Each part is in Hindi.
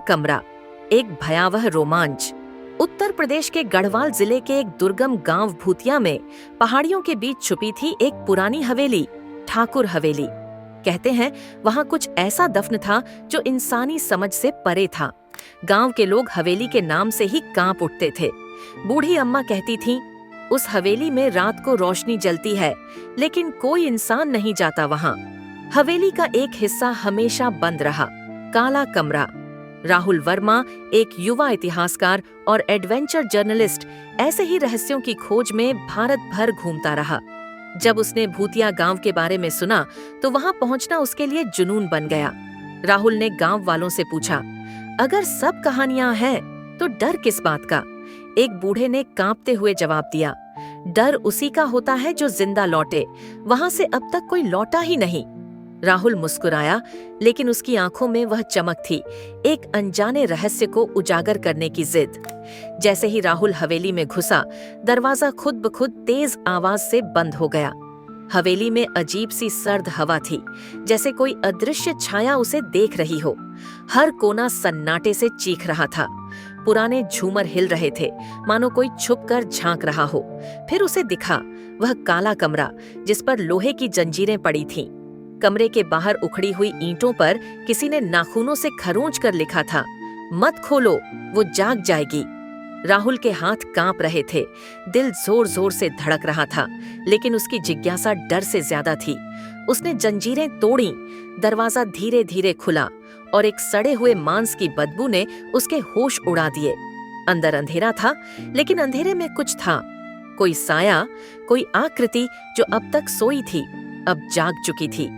कमरा, एक भयावह रोमांच। उत्तर प्रदेश के गढ़वाल जिले के एक दुर्गम गांव भूतिया में पहाड़ियों के बीच छुपी थी एक पुरानी हवेली, ठाकुर हवेली। कहते हैं वहां कुछ ऐसा दफन था जो इंसानी समझ से परे था। गांव के लोग हवेली के नाम से ही कांप उठते थे। बूढ़ी अम्मा कहती थीं, उस हवेली में रात को रोशनी जलती है, लेकिन कोई इंसान नहीं जाता वहां। हवेली का एक हिस्सा हमेशा बंद रहा, काला कमरा। राहुल वर्मा, एक युवा इतिहासकार और एडवेंचर जर्नलिस्ट, ऐसे ही रहस्यों की खोज में भारत भर घूमता रहा। जब उसने भूतिया गांव के बारे में सुना तो वहां पहुंचना उसके लिए जुनून बन गया। राहुल ने गांव वालों से पूछा, अगर सब कहानियां हैं तो डर किस बात का? एक बूढ़े ने कांपते हुए जवाब दिया, डर उसी का होता है जो जिंदा लौटे। वहां से अब तक कोई लौटा ही नहीं। राहुल मुस्कुराया, लेकिन उसकी आंखों में वह चमक थी, एक अनजाने रहस्य को उजागर करने की जिद। जैसे ही राहुल हवेली में घुसा, दरवाजा खुद ब खुद तेज आवाज से बंद हो गया। हवेली में अजीब सी सर्द हवा थी, जैसे कोई अदृश्य छाया उसे देख रही हो। हर कोना सन्नाटे से चीख रहा था। पुराने झूमर हिल रहे थे, मानो कोई छुपकर झांक रहा हो। फिर उसे दिखा वह काला कमरा, जिस पर लोहे की जंजीरें पड़ी थीं। कमरे के बाहर उखड़ी हुई ईंटों पर किसी ने नाखूनों से खरोंच कर लिखा था, मत खोलो, वो जाग जाएगी। राहुल के हाथ कांप रहे थे, दिल जोर जोर से धड़क रहा था, लेकिन उसकी जिज्ञासा डर से ज्यादा थी। उसने जंजीरें तोड़ी, दरवाजा धीरे धीरे खुला और एक सड़े हुए मांस की बदबू ने उसके होश उड़ा दिए। अंदर अंधेरा था, लेकिन अंधेरे में कुछ था, कोई साया, कोई आकृति जो अब तक सोई थी, अब जाग चुकी थी।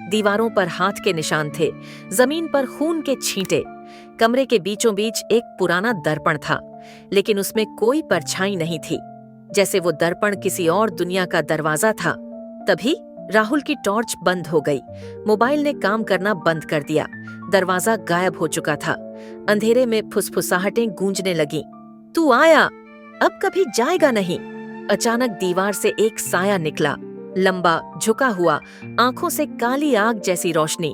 दीवारों पर हाथ के निशान थे, जमीन पर खून के छींटे। कमरे के बीचों बीच एक पुराना दर्पण था, लेकिन उसमें कोई परछाई नहीं थी, जैसे वो दर्पण किसी और दुनिया का दरवाजा था। तभी राहुल की टॉर्च बंद हो गई, मोबाइल ने काम करना बंद कर दिया, दरवाजा गायब हो चुका था। अंधेरे में फुसफुसाहटें गूंजने लगीं, तू आया, अब कभी जाएगा नहीं। अचानक दीवार से एक साया निकला, लंबा, झुका हुआ, आंखों से काली आग जैसी रोशनी।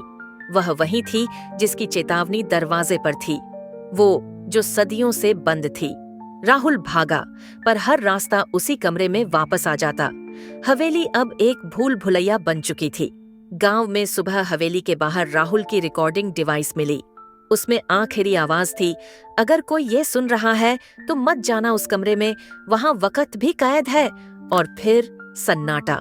वह वही थी जिसकी चेतावनी दरवाजे पर थी, वो जो सदियों से बंद थी। राहुल भागा, पर हर रास्ता उसी कमरे में वापस आ जाता। हवेली अब एक भूल भुलैया बन चुकी थी। गांव में सुबह हवेली के बाहर राहुल की रिकॉर्डिंग डिवाइस मिली। उसमें आखिरी आवाज थी, अगर कोई ये सुन रहा है तो मत जाना उस कमरे में, वहां वक्त भी कैद है। और फिर सन्नाटा।